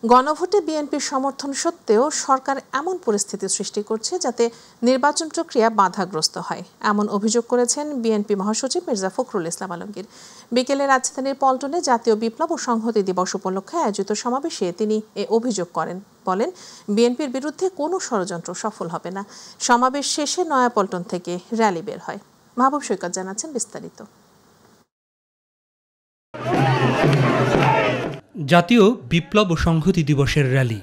গণভোটে বিএনপির সমর্থন সত্ত্বেও সরকার এমন পরিস্থিতি সৃষ্টি করছে যাতে নির্বাচন প্রক্রিয়া বাধাগ্রস্ত হয়, এমন অভিযোগ করেছেন বিএনপি মহাসচিব মির্জা ফখরুল ইসলাম আলমগীর। বিকেলে রাজধানীর পল্টনে জাতীয় বিপ্লব ও সংহতি দিবস উপলক্ষে আয়োজিত সমাবেশে তিনি এ অভিযোগ করেন। বলেন, বিএনপির বিরুদ্ধে কোনো ষড়যন্ত্র সফল হবে না। সমাবেশ শেষে নয়াপল্টন থেকে র্যালি বের হয়। মাহবুব সৈকত জানাচ্ছেন বিস্তারিত। জাতীয় বিপ্লব ও সংহতি দিবসের র্যালি।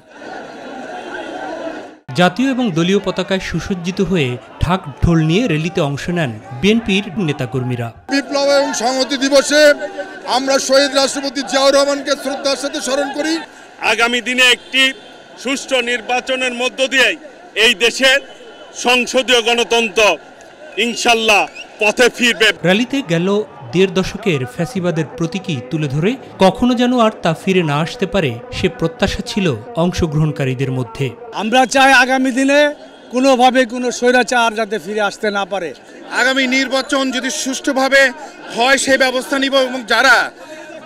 জাতীয় এবং দলীয় পতাকায় সুসজ্জিত হয়ে ঢাক ঢোল নিয়ে র্যালিতে অংশ নেন বিএনপির নেতাকর্মীরা। বিপ্লব এবং সংহতি দিবসে আমরা শহীদ রাষ্ট্রপতি জিয়াউর রহমানকে শ্রদ্ধার সাথে স্মরণ করি। আগামী দিনে একটি সুষ্ঠু নির্বাচনের মধ্য দিয়ে এই দেশের সংসদীয় গণতন্ত্র ইনশাল্লাহ পথে ফিরবে। র্যালিতে গেল ১.৫ দশকের ফ্যাসিবাদের প্রতীকী তুলে ধরে কখনো যেন আর তা ফিরে না আসতে পারে সে প্রত্যাশা ছিল অংশগ্রহণকারীদের মধ্যে। আমরা চাই আগামী দিনে কোনোভাবে কোনো স্বৈরাচার যাতে ফিরে আসতে না পারে। আগামী নির্বাচন যদি সুষ্ঠুভাবে হয় সেই ব্যবস্থা নিব এবং যারা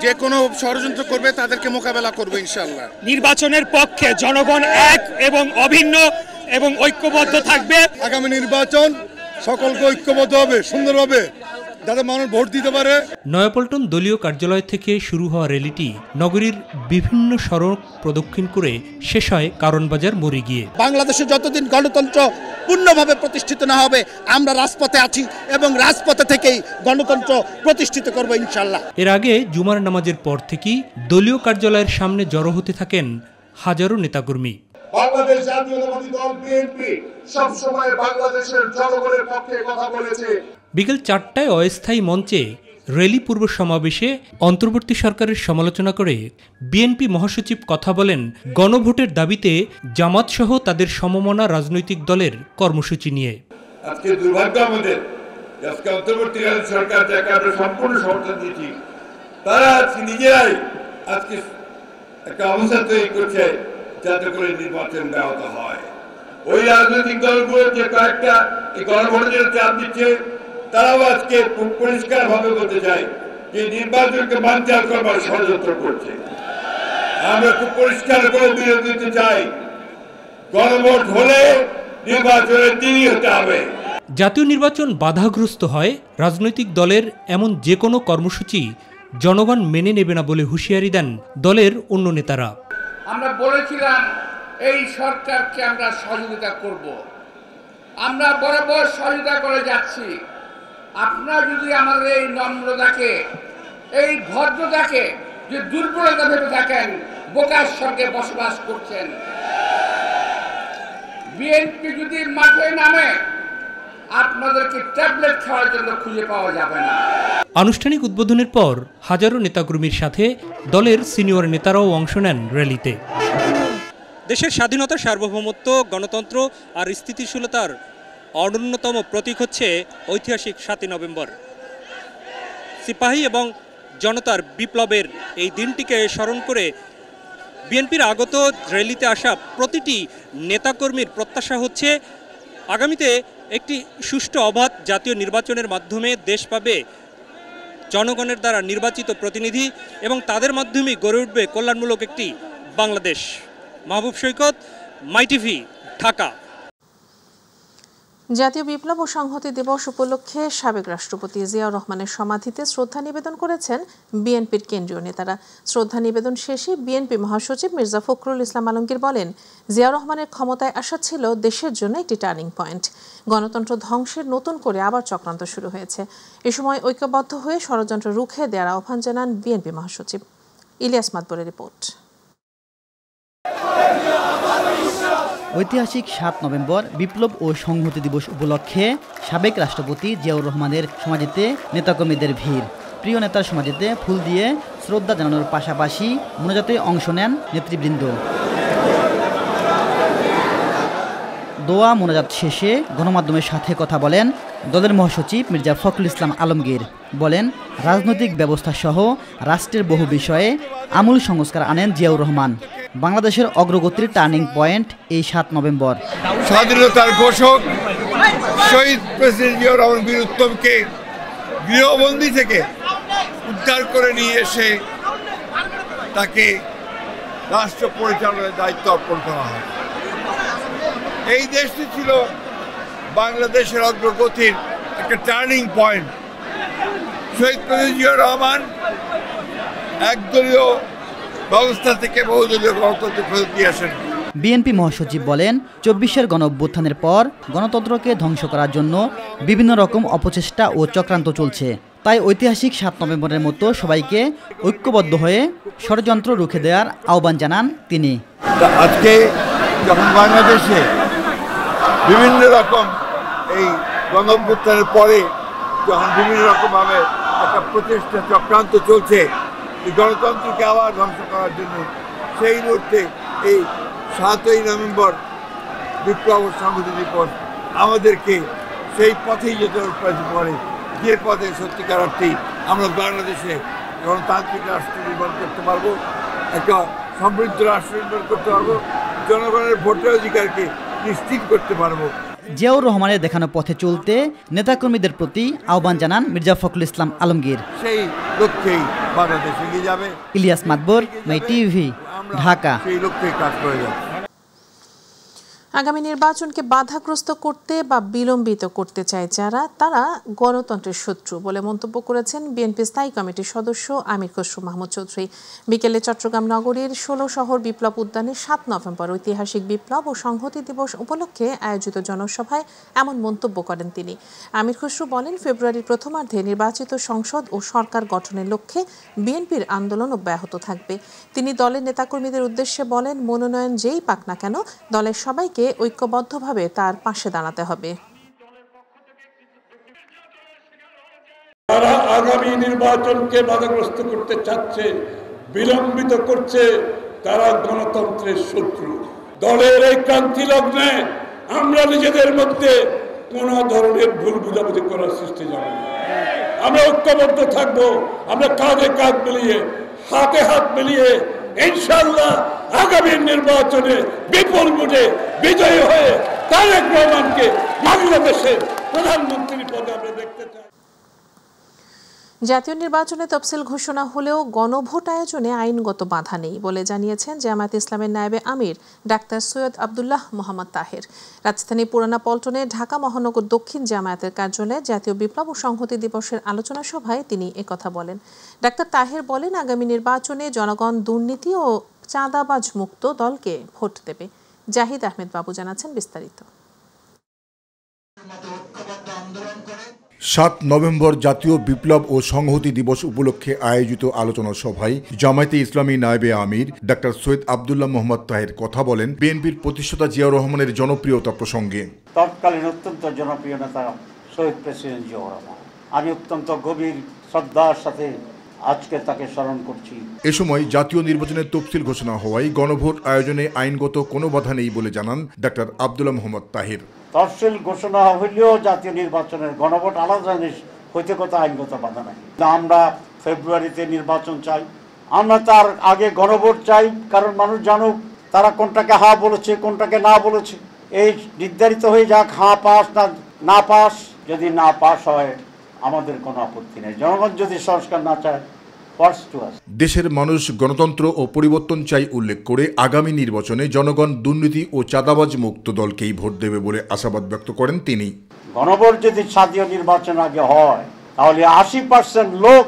যে কোনো ষড়যন্ত্র করবে তাদেরকে মোকাবেলা করবে ইনশাআল্লাহ। নির্বাচনের পক্ষে জনগণ এক এবং অভিন্ন এবং ঐক্যবদ্ধ থাকবে। আগামী নির্বাচন সকলকে ঐক্যবদ্ধ হবে, সুন্দরভাবে যাতে মানুষ ভোট দিতে পারে। নয়াপল্টন দলীয় কার্যালয় থেকে শুরু হওয়া র্যালিটি নগরীর বিভিন্ন সড়ক প্রদক্ষিণ করে শেষ হয় কারণবাজার মোড়ে গিয়ে। বাংলাদেশে যতদিন গণতন্ত্র পূর্ণভাবে প্রতিষ্ঠিত না হবে আমরা রাজপথে আছি এবং রাজপথে থেকেই গণতন্ত্র প্রতিষ্ঠিত করব ইনশাআল্লাহ। এর আগে জুমার নামাজের পর থেকেই দলীয় কার্যালয়ের সামনে জড়ো হতে থাকেন হাজারো নেতাকর্মী। বাংলাদেশ জাতীয়তাবাদী দল বিএনপি সব সময় বাংলাদেশের জনগণের পক্ষে কথা বলেছে। বিকেল ৪টায় অস্থায়ী মঞ্চে র্যালি পূর্ব সমাবেশে অন্তর্বর্তী সরকারের সমালোচনা করে বিএনপি মহাসচিব কথা বলেন গণভোটের দাবিতে জামাত সহ তাদের সমমনা রাজনৈতিক দলের কর্মসূচি নিয়ে। আজকে দুর্ভাগ্য আমাদের, আজকে অন্তর্বর্তীকালীন সরকার যাকে আমরা সম্পূর্ণ সমর্থন দিয়েছি, তারা আজকে নিজেরাই আজকে একটা অবস্থা তৈরি করছে যাতে করে নির্বাচন ব্যাহত হয়। ওই রাজনৈতিক দলগুলো যে কয়েকটা এই গণভোটের চাপ দিচ্ছে, তারাও আজকে পরিষ্কার ভাবে বলতে চাই যে নির্বাচনকে বানচাল করবার ষড়যন্ত্র করছে। আমরা খুব পরিষ্কার করে বিরোধ দিতে চাই, গণভোট হলে নির্বাচনের দিনই হতে হবে। জাতীয় নির্বাচন বাধাগ্রস্ত হয় রাজনৈতিক দলের এমন যে কোনো কর্মসূচি জনগণ মেনে নেবে না বলে হুঁশিয়ারি দেন দলের অন্য নেতারা। আমরা বলেছিলাম এই সরকারকে আমরা সহযোগিতা করব, আমরা বরাবর সহযোগিতা করে যাচ্ছি। আপনারা যদি আমাদের এই নম্রতাকে, এই ভদ্রতাকে যে দুর্বলতা ভেবে থাকেন, বোকার সঙ্গে বসবাস করছেন। বিএনপি যদি মাঠে নামে আপনাদেরকে ট্যাবলেট খাওয়ার জন্য খুঁজে পাওয়া যাবে না। আনুষ্ঠানিক উদ্বোধনের পর হাজারো নেতাকর্মীর সাথে দলের সিনিয়র নেতারাও অংশ নেন র্যালিতে। দেশের স্বাধীনতা, সার্বভৌমত্ব, গণতন্ত্র আর স্থিতিশীলতার অন্যতম প্রতীক হচ্ছে ঐতিহাসিক ৭ই নভেম্বর। সিপাহী এবং জনতার বিপ্লবের এই দিনটিকে স্মরণ করে বিএনপির আগত র্যালিতে আসা প্রতিটি নেতাকর্মীর প্রত্যাশা হচ্ছে আগামীতে একটি সুষ্ঠু অবাধ জাতীয় নির্বাচনের মাধ্যমে দেশ পাবে জনগণের দ্বারা নির্বাচিত প্রতিনিধি এবং তাদের মাধ্যমেই গড়ে উঠবে কল্যাণমূলক একটি বাংলাদেশ। মাহবুব সৈকত, মাইটিভি, ঢাকা। জাতীয় বিপ্লব ও সংহতি দিবস উপলক্ষে সাবেক রাষ্ট্রপতি জিয়াউর রহমানের সমাধিতে শ্রদ্ধা নিবেদন করেছেন বিএনপির কেন্দ্রীয় নেতারা। শ্রদ্ধা নিবেদন শেষে বিএনপি মহাসচিব মির্জা ফখরুল ইসলাম আলমগীর বলেন, জিয়াউর রহমানের ক্ষমতায় আসা ছিল দেশের জন্য একটি টার্নিং পয়েন্ট। গণতন্ত্র ধ্বংসের নতুন করে আবার চক্রান্ত শুরু হয়েছে। এ সময় ঐক্যবদ্ধ হয়ে ষড়যন্ত্র রুখে দেওয়ার আহ্বান জানান বিএনপি মহাসচিব। ইলিয়াস মাতবরের রিপোর্ট। ঐতিহাসিক ৭ নভেম্বর বিপ্লব ও সংহতি দিবস উপলক্ষে সাবেক রাষ্ট্রপতি জিয়াউর রহমানের সমাধিতে নেতাকর্মীদের ভিড়। প্রিয় নেতার সমাধিতে ফুল দিয়ে শ্রদ্ধা জানানোর পাশাপাশি মোনাজাতে অংশ নেন নেতৃবৃন্দ। দোয়া মোনাজাত শেষে গণমাধ্যমের সাথে কথা বলেন দলের মহাসচিব মির্জা ফখরুল ইসলাম আলমগীর। বলেন, রাজনৈতিক ব্যবস্থা সহ রাষ্ট্রের বহু বিষয়ে আমূল সংস্কার আনেন জিয়াউর রহমান। বাংলাদেশের অগ্রগতির টার্নিং পয়েন্ট এই ৭ নভেম্বর। স্বাধীনতার ঘোষক শহীদ প্রেসিডেন্ট জিয়াউর রহমান বীর উত্তমকে গৃহবন্দী থেকে উদ্ধার করে নিয়ে এসে তাকে রাষ্ট্র পরিচালনার দায়িত্ব অর্পণ করা হয়। এই দেশটি ছিল বাংলাদেশের অগ্রগতির একটা টার্নিং পয়েন্ট। শহীদ প্রেসিডেন্ট জিয়াউর রহমান একদলীয় ব্যবস্থা থেকে বহুদলীয় গণতন্ত্র ফেরত দিয়ে আসেন। বিএনপি মহাসচিব বলেন, ২৪-এর গণঅভ্যুত্থানের পর গণতন্ত্রকে ধ্বংস করার জন্য বিভিন্ন রকম অপচেষ্টা ও চক্রান্ত চলছে। তাই ঐতিহাসিক ৭ নভেম্বরের মতো সবাইকে ঐক্যবদ্ধ হয়ে ষড়যন্ত্র রুখে দেওয়ার আহ্বান জানান তিনি। আজকে যখন বাংলাদেশে বিভিন্ন রকম এই গণঅভ্যুত্থানের পরে যখন বিভিন্ন রকমভাবে একটা প্রচেষ্টা চক্রান্ত চলছে গণতন্ত্রকে আবার ধ্বংস করার জন্য, সেই মুহূর্তে এই ৭ই নভেম্বর বিপ্লব ও সংহতি দিবস আমাদেরকে সেই পথেই যেতে পারে, যে পথে সত্যিকার অর্থেই আমরা বাংলাদেশে গণতান্ত্রিক রাষ্ট্র নির্মাণ করতে পারবো, একটা সমৃদ্ধ রাষ্ট্র নির্মাণ করতে পারবো, জনগণের ভোটের অধিকারকে নিশ্চিত করতে পারবো। জিয়াউর রহমানের দেখানো পথে চলতে নেতাকর্মীদের প্রতি আহ্বান জানান মির্জা ফখরুল ইসলাম আলমগীর। সেই লক্ষ্যেই বাংলাদেশ এগিয়ে যাবে। ইলিয়াস মাতবর, মাই টিভি, ঢাকা। সেই লক্ষ্যেই কাজ করে যাচ্ছে। আগামী নির্বাচনকে বাধাগ্রস্ত করতে বা বিলম্বিত করতে চায় যারা, তারা গণতন্ত্রের শত্রু বলে মন্তব্য করেছেন বিএনপি স্থায়ী কমিটির সদস্য আমির খসরু মাহমুদ চৌধুরী। বিকেলে চট্টগ্রাম নগরীর ১৬ শহর বিপ্লব উদ্যানে ৭ নভেম্বর ঐতিহাসিক বিপ্লব ও সংহতি দিবস উপলক্ষে আয়োজিত জনসভায় এমন মন্তব্য করেন তিনি। আমির খসরু বলেন, ফেব্রুয়ারির প্রথমার্ধে নির্বাচিত সংসদ ও সরকার গঠনের লক্ষ্যে বিএনপির আন্দোলন অব্যাহত থাকবে। তিনি দলের নেতাকর্মীদের উদ্দেশ্যে বলেন, মনোনয়ন যেই পাক না কেন দলের সবাইকে ঐক্যবদ্ধভাবে তার পাশে দাঁড়াতে হবে। তারা আগামী নির্বাচনকে বাধাগ্রস্ত করতে চাচ্ছে, বিলম্বিত করছে, তারা গণতন্ত্রের শত্রু। দলের এই ক্রান্তি লগ্নে আমরা নিজেদের মধ্যে কোন ধরনের ভুল বুঝাবুঝি করার সৃষ্টি যাব না। আমরা ঐক্যবদ্ধ থাকবো, আমরা কাঁধে কাঁধ মিলিয়ে, হাতে হাত মিলিয়ে ইনশাআল্লাহ আগামী নির্বাচনে বিপুল ভোটে বিজয়ী হয়ে তারেক রহমানকে বাংলাদেশের প্রধানমন্ত্রী পদে আমরা দেখতে চাই। জাতীয় নির্বাচনে তফসিল ঘোষণা হলেও গণভোট আয়োজনে আইনগত বাধা নেই বলে জানিয়েছেন জামায়াতে ইসলামের নায়েবে আমির ডাক্তার সৈয়দ আব্দুল্লাহ মোহাম্মদ তাহের। রাজধানী পুরানা পল্টনে ঢাকা মহানগর দক্ষিণ জামায়াতের কার্যালয়ে জাতীয় বিপ্লব ও সংহতি দিবসের আলোচনা সভায় তিনি একথা বলেন। ডাক্তার তাহের বলেন, আগামী নির্বাচনে জনগণ দুর্নীতি ও চাঁদাবাজ মুক্ত দলকে ভোট দেবে। জাহিদ আহমেদ বাবু জানাচ্ছেন বিস্তারিত। ৭ নভেম্বর জাতীয় বিপ্লব ও সংহতি দিবস উপলক্ষে আয়োজিত আলোচনা সভায় জামায়াতে ইসলামী নায়েবে আমির ডাক্তার সৈয়দ আব্দুল্লাহ মোহাম্মদ তাহের কথা বলেন বিএনপির প্রতিষ্ঠাতা জিয়াউর রহমানের জনপ্রিয়তা প্রসঙ্গে। তৎকালীন অত্যন্ত জনপ্রিয় নেতা শহীদ প্রেসিডেন্ট জিয়াউর রহমান, আমি অত্যন্ত গভীর শ্রদ্ধার সাথে আজকে তাকে স্মরণ করছি। এ সময় জাতীয় নির্বাচনের তফসিল ঘোষণা হওয়ায় গণভোট আয়োজনে আইনগত কোনো বাধা নেই বলে জানান ডাক্তার আব্দুল্লাহ মোহাম্মদ তাহের। তফসিল ঘোষণা হইলেও জাতীয় নির্বাচনের গণভোট আলাদা জিনিস হইতে কথা আইনগত বাধা নাই। আমরা ফেব্রুয়ারিতে নির্বাচন চাই, আমরা তার আগে গণভোট চাই, কারণ মানুষ জানুক তারা কোনটাকে হা বলেছে কোনটাকে না বলেছে। এই নির্ধারিত হয়ে যাক হা পাস না পাস। যদি না পাস হয় আমাদের কোনো আপত্তি নেই। জনগণ যদি সংস্কার না চায়, দেশের মানুষ গণতন্ত্র ও পরিবর্তন চাই উল্লেখ করে আগামী নির্বাচনে জনগণ দুর্নীতি ও চাঁদাবাজ মুক্ত দলকেই ভোট দেবে বলে আশাবাদ ব্যক্ত করেন তিনি। গণভোট যদি জাতীয় নির্বাচন আগে হয় তাহলে 80% লোক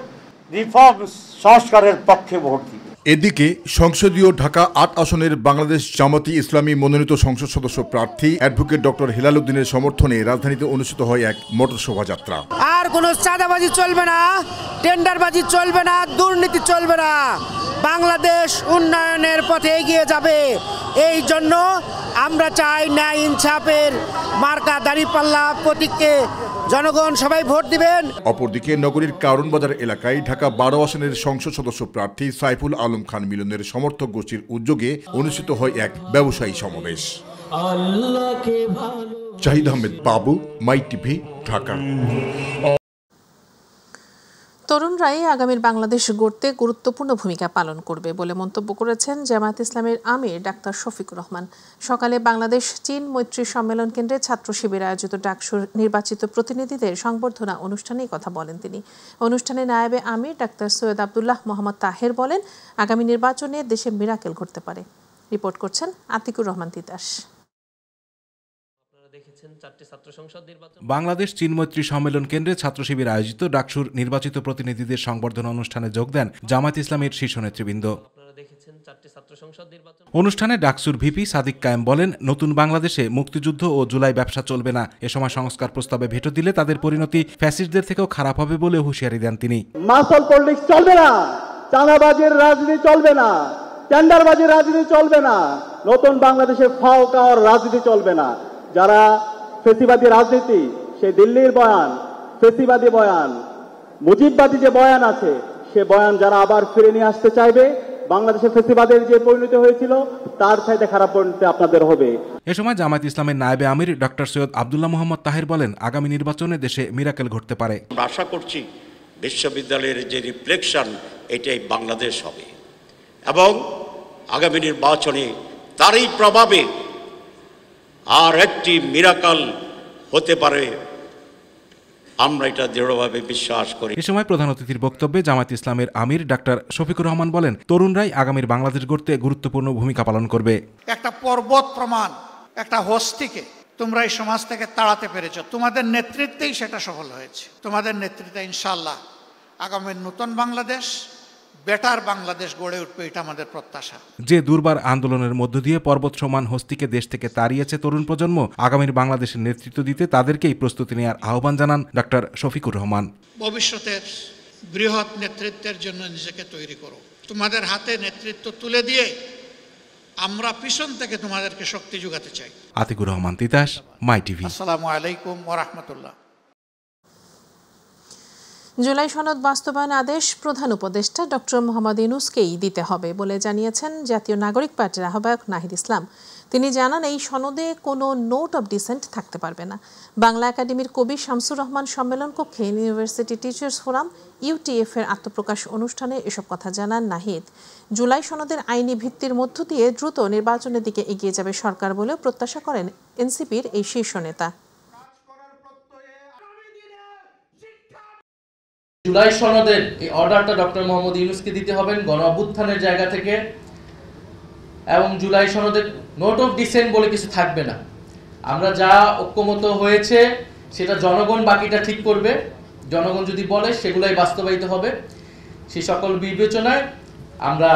রিফর্ম সংস্কারের পক্ষে ভোট দিবে। এদিকে সংসদীয় ঢাকা ৮ আসনের বাংলাদেশ জামাতি ইসলামী মনোনীত সংসদ সদস্য প্রার্থী অ্যাডভোকেট ডক্টর হেলাল উদ্দিনের সমর্থনে রাজধানীতে অনুষ্ঠিত হয় এক মোটর শোভাযাত্রা। আর কোনো চাঁদাবাজি চলবে না, টেন্ডারবাজি চলবে না, দুর্নীতি চলবে না। বাংলাদেশ উন্নয়নের পথে এগিয়ে যাবে। এই জন্য আমরা চাই ন্যায় ইনসাফের মার্কা দাঁড়িপাল্লা প্রতীককে জনগণ সবাই ভোট দিবেন। অপরদিকে নগরীর কারণ বাজার এলাকায় ঢাকা ১২ আসনের সংসদ সদস্য প্রার্থী সাইফুল আলম খান মিলনের সমর্থক গোষ্ঠীর উদ্যোগে অনুষ্ঠিত হয় এক ব্যবসায়ী সমাবেশ। জাহিদ আহমেদ বাবু, মাই টিভি, ঢাকা। তরুণরাই আগামীর বাংলাদেশ গড়তে গুরুত্বপূর্ণ ভূমিকা পালন করবে বলে মন্তব্য করেছেন জামায়াত ইসলামের আমির ডাক্তার শফিকুর রহমান। সকালে বাংলাদেশ চীন মৈত্রী সম্মেলন কেন্দ্রে ছাত্র শিবির আয়োজিত ডাকসুর নির্বাচিত প্রতিনিধিদের সংবর্ধনা অনুষ্ঠানে কথা বলেন তিনি। অনুষ্ঠানে নায়েবে আমির ডাক্তার সৈয়দ আব্দুল্লাহ মোহাম্মদ তাহের বলেন, আগামী নির্বাচনে দেশে মিরাকেল ঘটতে পারে। রিপোর্ট করছেন আতিকুর রহমান তিতাস। বাংলাদেশ চীন মৈত্রী সম্মেলন কেন্দ্রে ছাত্র শিবির আয়োজিত ডাকসুর নির্বাচিত প্রতিনিধিদের সংবর্ধনা অনুষ্ঠানে যোগ দেন জামায়াত ইসলামের শীর্ষ নেতৃবৃন্দ। অনুষ্ঠানে ডাকসুর ভিপি সাদিক কায়েম বলেন, নতুন বাংলাদেশে মুক্তিযুদ্ধ ও জুলাই ব্যবসা চলবে না। এ সময় সংস্কার প্রস্তাবে ভেটো দিলে তাদের পরিণতি ফ্যাসিস্টদের থেকেও খারাপ হবে বলে হুঁশিয়ারি দেন তিনি। মাসল পলিটিক্স চলবে না, চাঁদাবাজির রাজনীতি চলবে না, টেন্ডারবাজির রাজনীতি চলবে না, নতুন বাংলাদেশে ফাও কাওয়ার রাজনীতি চলবে না। যারা ফেসিবাদী রাজনীতি, সে দিল্লির বয়ান, ফেসিবাদী বয়ান, মুজিববাদী যে বয়ান আছে, সে বয়ান যারা আবার ফিরে নিয়ে আসতে চাইবে, বাংলাদেশে ফেসিবাদের যে পরিণতি হয়েছিল তার চাইতে খারাপ পরিণতি আপনাদের হবে। এ সময় জামায়াত ইসলামের নায়েবে আমির ডক্টর সৈয়দ আব্দুল্লাহ মোহাম্মদ তাহের বলেন, আগামী নির্বাচনে দেশে মিরাকেল ঘটতে পারে। আশা করছি বিশ্ববিদ্যালয়ের যে রিফ্লেকশন, এটাই বাংলাদেশ হবে এবং আগামী নির্বাচনে তারই প্রভাবে আর একটি মিরাকল হতে পারে, আমরা এটা দৃঢ়ভাবে বিশ্বাস করি। এ সময় প্রধান অতিথির বক্তব্যে জামায়াত ইসলামের আমির ডাক্তার শফিকুর রহমান বলেন, তরুণরাই আগামীর বাংলাদেশ গড়তে গুরুত্বপূর্ণ ভূমিকা পালন করবে। একটা পর্বত প্রমাণ, একটা হস্তিকে তোমরা এই সমাজ থেকে তাড়াতে পেরেছ, তোমাদের নেতৃত্বেই সেটা সফল হয়েছে। তোমাদের নেতৃত্বে ইনশাআল্লাহ আগামীর নতুন বাংলাদেশ, বেটার বাংলাদেশ গড়ে উঠবে, এটা আমাদের প্রত্যাশা। যে দুর্বার আন্দোলনের মধ্য দিয়ে পর্বত সমান হস্তিকে দেশ থেকে তাড়িয়েছে তরুণ প্রজন্ম, আগামীর বাংলাদেশের নেতৃত্ব দিতে তাদেরকেই প্রস্তুতি নেওয়ার আহ্বান জানান ডাক্তার শফিকুর রহমান। ভবিষ্যতের বৃহৎ নেতৃত্বের জন্য নিজেকে তৈরি করো। তোমাদের হাতে নেতৃত্ব তুলে দিয়ে আমরা পিছন থেকে তোমাদেরকে শক্তি যোগাতে চাই। আতিকুর রহমান তিতাস, মাই টিভি। আসসালামু আলাইকুম ওয়া রাহমাতুল্লাহ। জুলাই সনদ বাস্তবায়ন আদেশ প্রধান উপদেষ্টা ডক্টর মোহাম্মদ ইউনূসকেই দিতে হবে বলে জানিয়েছেন জাতীয় নাগরিক পার্টির আহ্বায়ক নাহিদ ইসলাম। তিনি জানান, এই সনদে কোনো নোট অব ডিসেন্ট থাকতে পারবে না। বাংলা একাডেমির কবি শামসুর রহমান সম্মেলন কক্ষে ইউনিভার্সিটি টিচার্স ফোরাম ইউটিএফ এর আত্মপ্রকাশ অনুষ্ঠানে এসব কথা জানান নাহিদ। জুলাই সনদের আইনি ভিত্তির মধ্য দিয়ে দ্রুত নির্বাচনের দিকে এগিয়ে যাবে সরকার বলেও প্রত্যাশা করেন এনসিপির এই শীর্ষ নেতা। জুলাই সনদের এই অর্ডারটা ডক্টর মোহাম্মদ ইউনূসকে দিতে হবেন গণ অভ্যুত্থানের জায়গা থেকে, এবং জুলাই সনদের নোট অফ ডিসেন্ট বলে কিছু থাকবে না। আমরা যা ঐক্যমত হয়েছে সেটা জনগণ বাকিটা ঠিক করবে, জনগণ যদি বলে সেগুলাই বাস্তবায়িত হবে। সেই সকল বিবেচনায় আমরা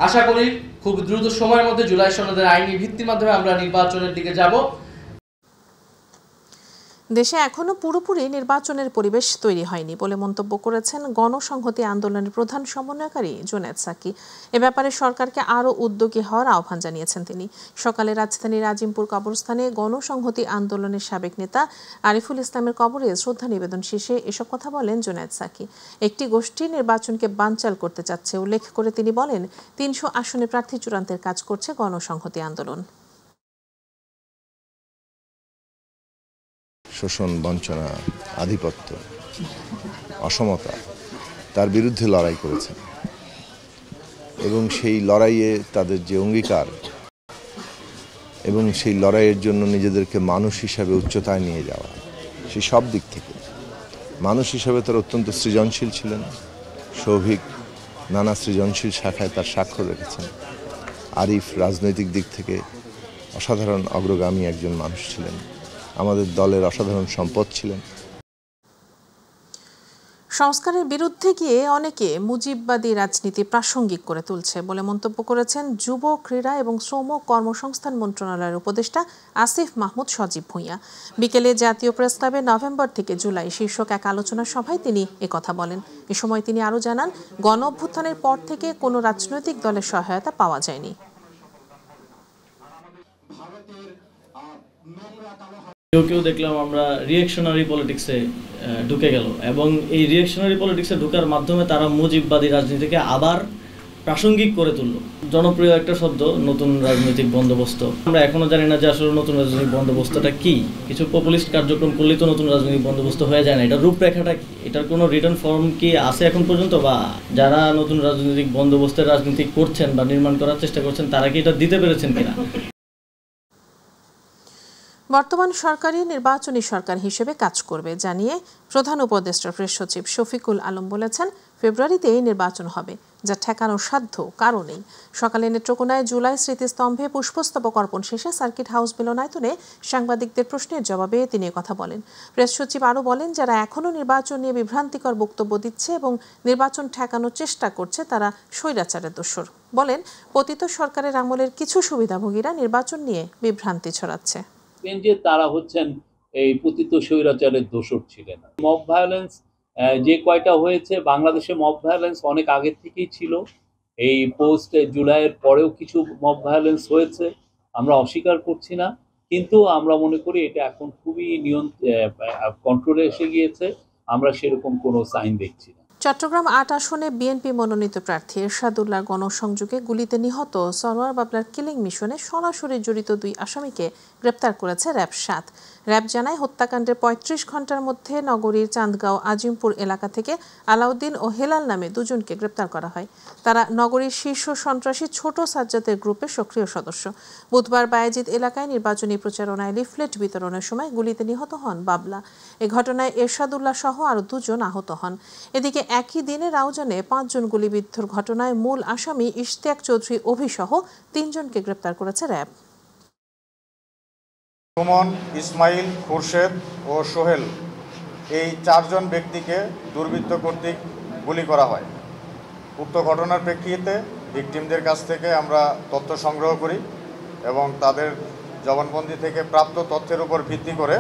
আশা করি খুব দ্রুত সময়ের মধ্যে জুলাই সনদের আইনি ভিত্তির মাধ্যমে আমরা নির্বাচনের দিকে যাব। দেশে এখনো পুরোপুরি নির্বাচনের পরিবেশ তৈরি হয়নি বলে মন্তব্য করেছেন গণসংহতি আন্দোলনের প্রধান সমন্বয়কারী জুনায়েদ সাকি। এ ব্যাপারে সরকারকে আরও উদ্যোগী হওয়ার আহ্বান জানিয়েছেন তিনি। সকালে রাজধানীর আজিমপুর কবরস্থানে গণসংহতি আন্দোলনের সাবেক নেতা আরিফুল ইসলামের কবরে শ্রদ্ধা নিবেদন শেষে এসব কথা বলেন জুনায়েদ সাকি। একটি গোষ্ঠী নির্বাচনকে বানচাল করতে চাচ্ছে উল্লেখ করে তিনি বলেন, ৩০০ আসনে প্রার্থী চূড়ান্তের কাজ করছে গণসংহতি আন্দোলন। শোষণ, বঞ্চনা, আধিপত্য, অসমতা, তার বিরুদ্ধে লড়াই করেছেন এবং সেই লড়াইয়ে তাদের যে অঙ্গীকার এবং সেই লড়াইয়ের জন্য নিজেদেরকে মানুষ হিসাবে উচ্চতায় নিয়ে যাওয়া, সেই সব দিক থেকে মানুষ হিসাবে তারা অত্যন্ত সৃজনশীল ছিলেন। সৌভিক নানা সৃজনশীল শাখায় তার স্বাক্ষর রেখেছেন। আরিফ রাজনৈতিক দিক থেকে অসাধারণ অগ্রগামী একজন মানুষ ছিলেন, আমাদের দলের অসাধারণ সম্পদ ছিলেন। সংস্কারের বিরুদ্ধে গিয়ে অনেকে মুজিববাদী রাজনীতি প্রাসঙ্গিক করে তুলছে বলে মন্তব্য করেছেন যুব, ক্রীড়া এবং শ্রম কর্মসংস্থান মন্ত্রণালয়ের উপদেষ্টা আসিফ মাহমুদ সজীব ভূঁইয়া। বিকেলে জাতীয় প্রেস ক্লাবে নভেম্বর থেকে জুলাই শীর্ষক এক আলোচনা সভায় তিনি একথা বলেন। এ সময় তিনি আরও জানান, গণ অভ্যুত্থানের পর থেকে কোনো রাজনৈতিক দলের সহায়তা পাওয়া যায়নি। কেউ দেখলাম আমরা রিঅ্যাকশনারি পলিটিক্সে ঢুকে গেল এবং এই রিঅ্যাকশনারি পলিটিক্সে ঢোকার মাধ্যমে তারা মুজিববাদী রাজনীতিকে আবার প্রাসঙ্গিক করে তুলল। জনপ্রিয় একটা শব্দ নতুন রাজনৈতিক বন্দোবস্ত। আমরা এখনো জানি না যে আসলে নতুন রাজনৈতিক বন্দোবস্তটা কি। কিছু পপুলিস্ট কার্যক্রম করলেই তো নতুন রাজনৈতিক বন্দোবস্ত হয়ে যায় না। এটার রূপরেখাটা কি, এটার কোনো রিটার্ন ফর্ম কি আছে এখন পর্যন্ত, বা যারা নতুন রাজনৈতিক বন্দোবস্তের রাজনীতি করছেন বা নির্মাণ করার চেষ্টা করছেন তারা কি এটা দিতে পেরেছেন কিনা? বর্তমান সরকারই নির্বাচনী সরকার হিসেবে কাজ করবে জানিয়ে প্রধান উপদেষ্টা প্রেস সচিব শফিকুল আলম বলেছেন, ফেব্রুয়ারিতেই নির্বাচন হবে, যা ঠেকানোর সাধ্য কারও নেই। সকালে নেত্রকোনায় জুলাই স্মৃতিস্তম্ভে পুষ্পস্তবক অর্পণ শেষে সার্কিট হাউস মিলনায়তনে সাংবাদিকদের প্রশ্নের জবাবে তিনি কথা বলেন। প্রেস সচিব আরও বলেন, যারা এখনও নির্বাচন নিয়ে বিভ্রান্তিকর বক্তব্য দিচ্ছে এবং নির্বাচন ঠেকানোর চেষ্টা করছে তারা স্বৈরাচারের দোসর। বলেন, পতিত সরকারের আমলের কিছু সুবিধাভোগীরা নির্বাচন নিয়ে বিভ্রান্তি ছড়াচ্ছে। যে তারা হচ্ছেন এই পতিত স্বৈরাচারের দোসর ছিলেন। মব ভায়োলেন্স যে কয়টা হয়েছে বাংলাদেশে, মব ভায়োলেন্স অনেক আগের থেকেই ছিল। এই পোস্ট জুলাইয়ের পরেও কিছু মব ভায়োলেন্স হয়েছে, আমরা অস্বীকার করছি না, কিন্তু আমরা মনে করি এটা এখন খুবই কন্ট্রোলে এসে গিয়েছে। আমরা সেরকম কোনো সাইন দেখছি না। চট্টগ্রাম ৮ আসনে বিএনপি মনোনীত প্রার্থী এরশাদুল্লাহ গণসংযোগে গুলিতে নিহত সরোয়ার বাবলার কিলিং মিশনে সরাসরি জড়িত 2 আসামিকে গ্রেপ্তার করেছে র্যাব ৭। র্যাব জানায়, হত্যাকাণ্ডের ৩৫ ঘণ্টার মধ্যে নগরীর চাঁদগাঁও আজিমপুর এলাকা থেকে আলাউদ্দিন ও হেলাল নামে 2 জনকে গ্রেপ্তার করা হয়। তারা নগরীর শীর্ষ সন্ত্রাসী ছোট সাজ্জাদের গ্রুপের সক্রিয় সদস্য। বুধবার বায়েজিদ এলাকায় নির্বাচনী প্রচারণায় লিফলেট বিতরণের সময় গুলিতে নিহত হন বাবলা। এ ঘটনায় এরশাদুল্লাহ সহ আরও 2 জন আহত হন। এদিকে একই দিনে রাউজানে 5 জন গুলিবিদ্ধর ঘটনায় মূল আসামি ইশতিয়াক চৌধুরী অভিসহ 3 জনকে গ্রেপ্তার করেছে র্যাব। সুমন, ইসমাইল, খুরশেদ ও সোহেল এই 4 জন ব্যক্তিকে দুর্বৃত্ত কর্তৃক গুলি করা হয়। উক্ত ঘটনার প্রেক্ষিতে ভিকটিমদের কাছ থেকে আমরা তথ্য সংগ্রহ করি এবং তাদের জবানবন্দি থেকে প্রাপ্ত তথ্যের উপর ভিত্তি করে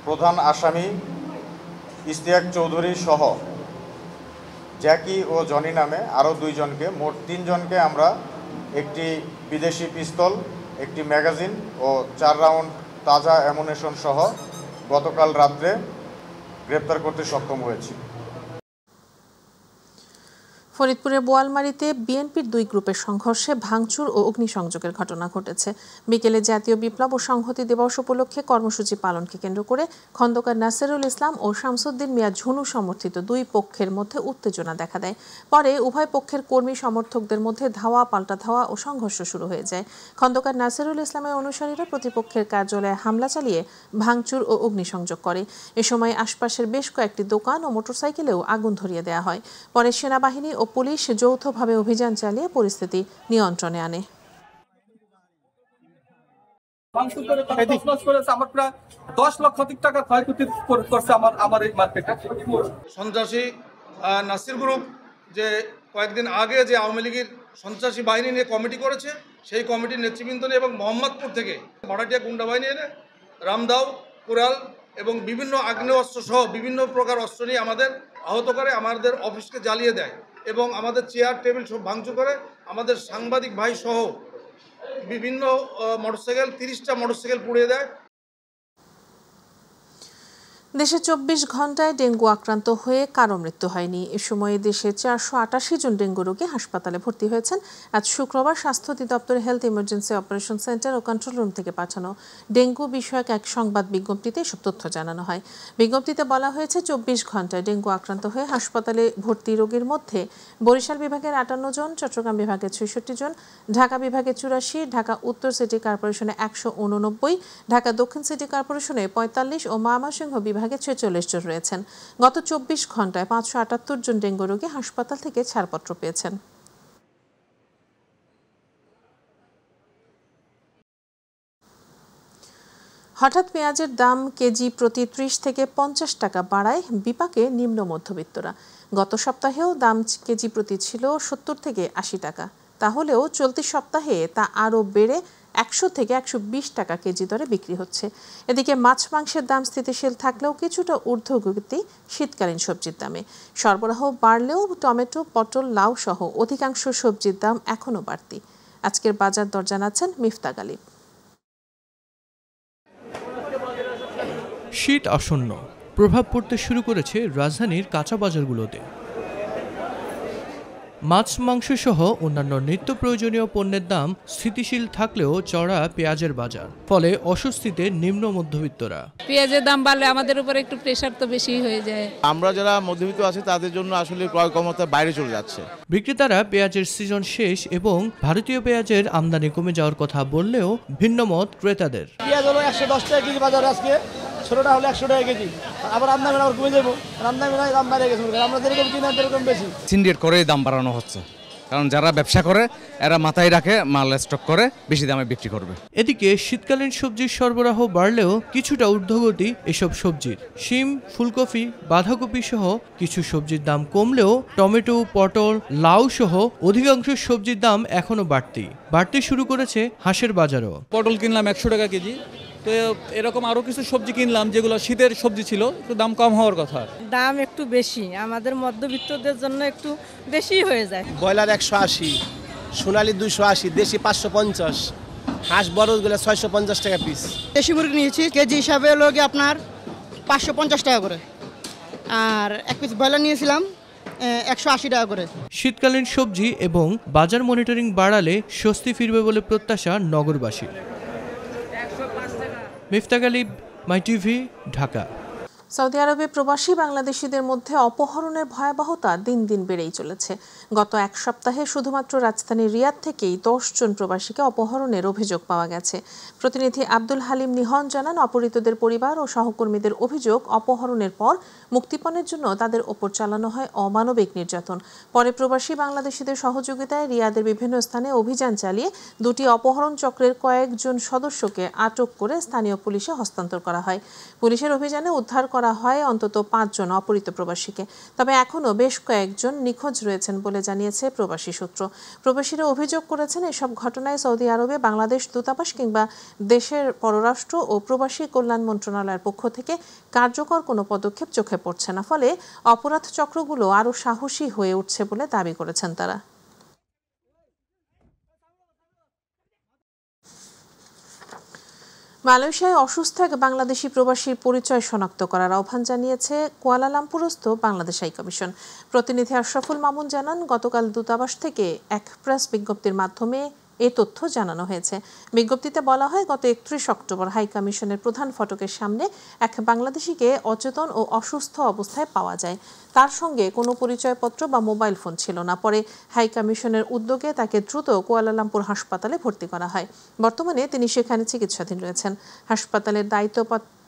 প্রধান আসামি ইশতিয়াক চৌধুরী সহ জ্যাকি ও জনি নামে আরও 2 জনকে, মোট 3 জনকে আমরা একটি বিদেশি পিস্তল, একটি ম্যাগাজিন ও 4 রাউন্ড তাজা অ্যামুনেশন সহ গতকাল রাত্রে গ্রেপ্তার করতে সক্ষম হয়েছি। ফরিদপুরের বোয়ালমারীতে বিএনপির 2 গ্রুপের সংঘর্ষে ভাঙচুর ও অগ্নিসংযোগের ঘটনা ঘটেছে। বিকেলে জাতীয় বিপ্লব ও সংহতি দিবস উপলক্ষে কর্মসূচি পালনকে কেন্দ্র করে খন্দকার নাসিরুল ইসলাম ও শামসুদ্দিন মিয়া ঝুনু সমর্থিত 2 পক্ষের মধ্যে উত্তেজনা দেখা দেয়। পরে উভয় পক্ষের কর্মী সমর্থকদের মধ্যে ধাওয়া পাল্টা ধাওয়া ও সংঘর্ষ শুরু হয়ে যায়। খন্দকার নাসিরুল ইসলামের অনুসারীরা প্রতিপক্ষের কার্যালয়ে হামলা চালিয়ে ভাঙচুর ও অগ্নিসংযোগ করে। এ সময় আশপাশের বেশ কয়েকটি দোকান ও মোটরসাইকেলেও আগুন ধরিয়ে দেওয়া হয়। পরে সেনাবাহিনী ও পুলিশ যৌথভাবে অভিযান চালিয়ে পরিস্থিতি নিয়ন্ত্রণে আনে। সন্ত্রাসী নাসির গ্রুপ যে কয়েকদিন আগে যে আওয়ামী লীগের সন্ত্রাসী বাহিনী নিয়ে কমিটি করেছে, সেই কমিটির নেতৃবৃন্দ নিয়ে এবং মোহাম্মদপুর থেকে ভাড়াটিয়া গুন্ডা বাহিনী এনে রামদাও, কুড়াল এবং বিভিন্ন আগ্নেয়াস্ত্র সহ বিভিন্ন প্রকার অস্ত্র নিয়ে আমাদের আহত করে, আমাদের অফিসকে জ্বালিয়ে দেয় এবং আমাদের চেয়ার টেবিল সব ভাঙচুর করে। আমাদের সাংবাদিক ভাই সহ বিভিন্ন মোটরসাইকেল, 30টা মোটরসাইকেল পুড়িয়ে দেয়। দেশে 24 ঘন্টায় ডেঙ্গু আক্রান্ত হয়ে কারো মৃত্যু হয়নি। এ সময়ে দেশে 488 জন ডেঙ্গু রোগী হাসপাতালে ভর্তি হয়েছেন। আজ শুক্রবার স্বাস্থ্য অধিদপ্তরের হেলথ ইমার্জেন্সি অপারেশন সেন্টার ও কন্ট্রোল রুম থেকে পাঠানো ডেঙ্গু বিষয়ক এক সংবাদ বিজ্ঞপ্তিতে এসব তথ্য জানানো হয়। বিজ্ঞপ্তিতে বলা হয়েছে, 24 ঘন্টায় ডেঙ্গু আক্রান্ত হয়ে হাসপাতালে ভর্তি রোগীর মধ্যে বরিশাল বিভাগের 58 জন, চট্টগ্রাম বিভাগের 66 জন, ঢাকা বিভাগের 84, ঢাকা উত্তর সিটি কর্পোরেশনে 189, ঢাকা দক্ষিণ সিটি কর্পোরেশনে 45 ও ময়মনসিংহ বিভাগে 46 জন রয়েছেন। গত 24 ঘন্টায় 578 জন ডেঙ্গু রোগী হাসপাতাল থেকে ছাড়পত্র পেয়েছেন। হঠাৎ পেঁয়াজের দাম কেজি প্রতি 30 থেকে 50 টাকা বাড়ায় বিপাকে নিম্ন মধ্যবিত্তরা। গত সপ্তাহেও দাম কেজি প্রতি ছিল 70 থেকে 80 টাকা। তাহলেও চলতি সপ্তাহে তা আরও বেড়ে 100 থেকে 120 টাকা কেজি দরে বিক্রি হচ্ছে। এদিকে মাছ মাংসের দাম স্থিতিশীল থাকলেও কিছুটা ঊর্ধ্বগতি শীতকালীন সবজির দামে। সরবরাহ বাড়লেও টমেটো, পটল, লাউ সহ অধিকাংশ সবজির দাম এখনও বাড়তি। আজকের বাজার দর জানাচ্ছেন মিফতা গালিব। শীত আসন্ন, প্রভাব পড়তে শুরু করেছে রাজধানীর কাঁচা বাজারগুলোতে। মাছ মাংস সহ অন্যান্য নিত্য প্রয়োজনীয় পণ্যের দাম স্থিতিশীল থাকলেও চড়া পেঁয়াজের বাজার, ফলে অস্বস্তিতে নিম্ন মধ্যবিত্তরা। পেঁয়াজের দাম বাড়লে আমাদের উপর একটু প্রেশার তো বেশি হয়ে যায়। আমরা যারা মধ্যবিত্ত আছি তাদের জন্য আসলে ক্রয় ক্ষমতা বাইরে চলে যাচ্ছে। বিক্রেতারা পেঁয়াজের সিজন শেষ এবং ভারতীয় পেঁয়াজের আমদানি কমে যাওয়ার কথা বললেও ভিন্নমত ক্রেতাদের। পেঁয়াজ হলো 110 টাকা কেজি বাজারে, আজকে ছোটটা হলো 100 টাকা কেজি, আবার আমদানি আবার কমে যাবো, আমদানি দাম বাড়ে গেছে, আমরা যেরকম কিনা সেরকম বেশি। সিন্ডিকেট করে দাম বাড়ানো হচ্ছে, কারণ যারা ব্যবসা করে এরা মাথায় রাখে মাল স্টক করে বেশি দামে বিক্রি করবে। এদিকে শীতকালীন সবজির সরবরাহ বাড়লেও কিছুটা ঊর্ধ্বগতি এসব সবজির। শিম, ফুলকপি, বাঁধাকপি সহ কিছু সবজির দাম কমলেও টমেটো, পটল, লাউ সহ অধিকাংশ সবজির দাম এখনো বাড়তে শুরু করেছে হাঁসের বাজারও। পটল কিনলাম 100 টাকা কেজি, তো এরকম আরো কিছু সবজি কিনলাম যেগুলো শীতের সবজি ছিল, একটু দাম কম হওয়ার কথা। দাম একটু বেশি, আমাদের মধ্যবিত্তদের জন্য একটু বেশি হয়ে যায়। ব্রয়লার 180, সোনালী 280, দেশি 550, হাঁস বড়গুলো 650 টাকা পিস। দেশি মুরগি নিয়েছি কেজি হিসাবে হলো কি আপনার 550 টাকা করে, আর এক পিস ব্রয়লার নিয়েছিলাম 180 টাকা করে। শীতকালীন সবজি এবং বাজার মনিটরিং বাড়ালে স্বস্তি ফিরবে বলে প্রত্যাশা নগরবাসী। মিফতাক আলী, মাই টিভি, ঢাকা। সৌদি আরবে প্রবাসী বাংলাদেশিদের মধ্যে অপহরণের ভয়াবহতা দিন দিন বেড়েই চলেছে। গত এক সপ্তাহে শুধুমাত্র রাজধানী রিয়াদ থেকেই 10 জন প্রবাসীকে অপহরণের অভিযোগ পাওয়া গেছে। প্রতিনিধি আব্দুল হালিম নিহন জানান, অপহৃতদের পরিবার ও সহকর্মীদের অভিযোগ, অপহরণের পর মুক্তিপণের জন্য তাদের ওপর চালানো হয় অমানবিক নির্যাতন। পরে প্রবাসী বাংলাদেশিদের সহযোগিতায় রিয়াদের বিভিন্ন স্থানে অভিযান চালিয়ে দুটি অপহরণ চক্রের কয়েকজন সদস্যকে আটক করে স্থানীয় পুলিশে হস্তান্তর করা হয়। পুলিশের অভিযানে উদ্ধার করা হয় অন্তত 5 জন অপহৃত প্রবাসীকে। তবে এখনও বেশ কয়েকজন নিখোঁজ রয়েছেন বলে জানিয়েছে প্রবাসী সূত্র। প্রবাসীরা অভিযোগ করেছেন, এসব ঘটনায় সৌদি আরবে বাংলাদেশ দূতাবাস কিংবা দেশের পররাষ্ট্র ও প্রবাসী কল্যাণ মন্ত্রণালয়ের পক্ষ থেকে কার্যকর কোনো পদক্ষেপ চোখে পড়ছে না, ফলে অপরাধ চক্রগুলো আরও সাহসী হয়ে উঠছে বলে দাবি করেছেন তারা। মালয়েশিয়ায় অসুস্থ এক বাংলাদেশি প্রবাসীর পরিচয় শনাক্ত করার আহ্বান জানিয়েছে কুয়ালালামপুরস্থ বাংলাদেশ হাইকমিশন। প্রতিনিধি আশরাফুল মামুন জানান, গতকাল দূতাবাস থেকে এক প্রেস বিজ্ঞপ্তির মাধ্যমে এ তথ্য জানানো হয়েছে। বিজ্ঞপ্তিতে বলা হয়, গত 31 অক্টোবর হাইকমিশনের প্রধান ফটকের সামনে এক বাংলাদেশিকে অচেতন ও অসুস্থ অবস্থায় পাওয়া যায়। তার সঙ্গে কোনো পরিচয়পত্র বা মোবাইল ফোন ছিল না। পরে হাইকমিশনের উদ্যোগে তাকে দ্রুত কুয়ালালামপুর হাসপাতালে ভর্তি করা হয়। বর্তমানে তিনি সেখানে চিকিৎসাধীন রয়েছেন। হাসপাতালের দায়িত্বপ্রাপ্ত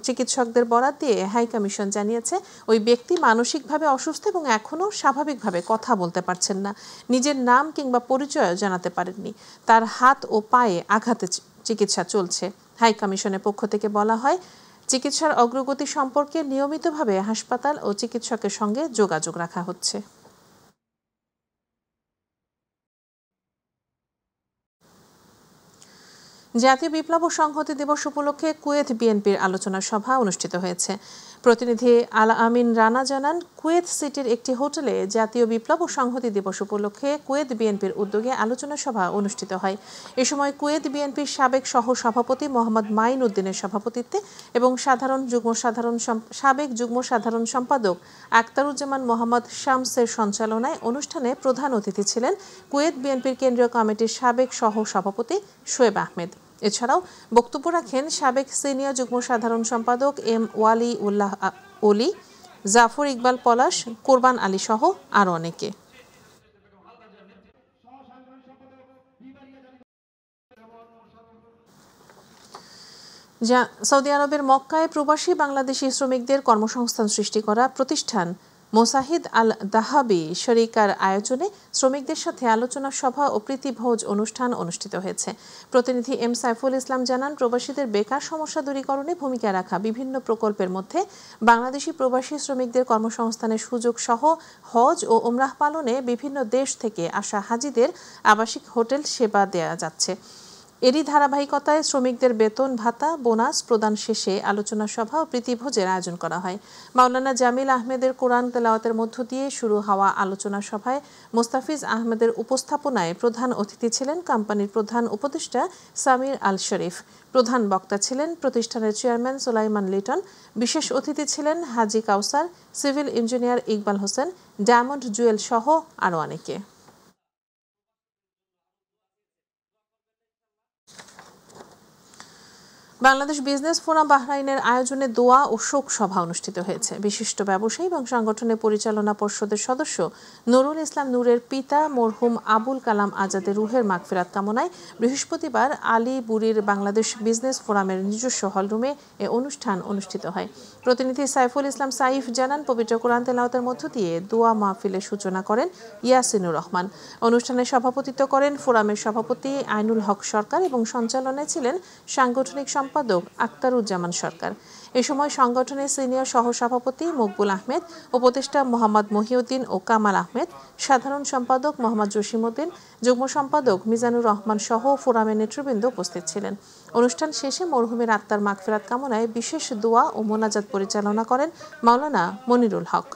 চিকিৎসকদের বরাত দিয়ে হাইকমিশন জানিয়েছে, ওই ব্যক্তি মানসিকভাবে অসুস্থ এবং এখনও স্বাভাবিকভাবে কথা বলতে পারছেন না। নিজের নাম কিংবা পরিচয় জানাতে পারেননি। তার হাত ও পায়ে আঘাতে চিকিৎসা চলছে। হাইকমিশনের পক্ষ থেকে বলা হয়, চিকিৎসার অগ্রগতি সম্পর্কে নিয়মিতভাবে হাসপাতাল ও চিকিৎসকের সঙ্গে যোগাযোগ রাখা হচ্ছে। জাতীয় বিপ্লব ও সংহতি দিবস উপলক্ষে কুয়েত বিএনপির আলোচনা সভা অনুষ্ঠিত হয়েছে। প্রতিনিধি আল আমিন রানা জানান, কুয়েত সিটির একটি হোটেলে জাতীয় বিপ্লব ও সংহতি দিবস উপলক্ষে কুয়েত বিএনপির উদ্যোগে আলোচনা সভা অনুষ্ঠিত হয়। এ সময় কুয়েত বিএনপির সাবেক সহ সভাপতি মোহাম্মদ মাইন উদ্দিনের সভাপতিত্বে এবং সাবেক যুগ্ম সাধারণ সম্পাদক আক্তারুজ্জামান মোহাম্মদ শামসের সঞ্চালনায় অনুষ্ঠানে প্রধান অতিথি ছিলেন কুয়েত বিএনপির কেন্দ্রীয় কমিটির সাবেক সহ সভাপতি শোয়েব আহমেদ। এছাড়াও বক্তব্য রাখেন সাবেক সিনিয়র যুগ্ম সাধারণ সম্পাদক এম ওয়ালি উল্লাহ অলি, জাফর ইকবাল পলাশ, কোরবান আলী সহ আরও অনেকে। সৌদি আরবের মক্কায় প্রবাসী বাংলাদেশি শ্রমিকদের কর্মসংস্থান সৃষ্টি করা প্রতিষ্ঠান মোসাহিদ আল দাহাবি শরিকার আয়োজনে শ্রমিকদের সাথে আলোচনা সভা ও প্রীতিভোজ অনুষ্ঠান অনুষ্ঠিত হয়েছে। প্রতিনিধি এম সাইফুল ইসলাম জানান, প্রবাসীদের বেকার সমস্যা দূরীকরণে ভূমিকা রাখা বিভিন্ন প্রকল্পের মধ্যে বাংলাদেশি প্রবাসী শ্রমিকদের কর্মসংস্থানের সুযোগ সহ হজ ও ওমরাহ পালনে বিভিন্ন দেশ থেকে আসা হাজিদের আবাসিক হোটেল সেবা দেয়া যাচ্ছে। এরই ধারাবাহিকতায় শ্রমিকদের বেতন ভাতা বোনাস প্রদান শেষে আলোচনা সভা ও প্রীতিভোজের আয়োজন করা হয়। মাওলানা জামিল আহমেদের কোরআন তেলাওয়াতের মধ্য দিয়ে শুরু হওয়া আলোচনা সভায় মোস্তাফিজ আহমেদের উপস্থাপনায় প্রধান অতিথি ছিলেন কোম্পানির প্রধান উপদেষ্টা সামির আল শরীফ। প্রধান বক্তা ছিলেন প্রতিষ্ঠানের চেয়ারম্যান সুলাইমান লিটন। বিশেষ অতিথি ছিলেন Haji Kawsar, civil engineer Iqbal Hossain, Diamond Jewel সহ আরও অনেকে। বাংলাদেশ বিজনেস ফোরাম বাহরাইনের আয়োজনে দোয়া ও শোক সভা অনুষ্ঠিত হয়েছে। বিশিষ্ট ব্যবসায়ী এবং সংগঠনের পরিচালনা পর্ষদের সদস্য নুরুল ইসলাম নূরের পিতা মরহুম আবুল কালাম আজাদের রুহের মাগফিরাত কামনায় বৃহস্পতিবার আলী বুড়ির বাংলাদেশ বিজনেস ফোরামের নিজস্ব হলরুমে এ অনুষ্ঠান অনুষ্ঠিত হয়। প্রতিনিধি সাইফুল ইসলাম সাইফ জানান, পবিত্র কোরআন তেলাওয়াতের মধ্য দিয়ে দোয়া মাহফিলের সূচনা করেন ইয়াসিনুর রহমান। অনুষ্ঠানে সভাপতিত্ব করেন ফোরামের সভাপতি আইনুল হক সরকার এবং সঞ্চালনায় ছিলেন সাংগঠনিক সম্পাদক আক্তারুজ্জামান সরকার। এ সময় সংগঠনের সিনিয়র সহসভাপতি মকবুল আহমেদ, উপদেষ্টা মোহাম্মদ মহিউদ্দিন ও কামাল আহমেদ, সাধারণ সম্পাদক মোহাম্মদ জসিমউদ্দিন, যুগ্ম সম্পাদক মিজানুর রহমান সহ ফোরামের নেতৃবৃন্দ উপস্থিত ছিলেন। অনুষ্ঠান শেষে মরহুমের আত্মার মাগফিরাত কামনায় বিশেষ দোয়া ও মোনাজাত পরিচালনা করেন মাওলানা মনিরুল হক।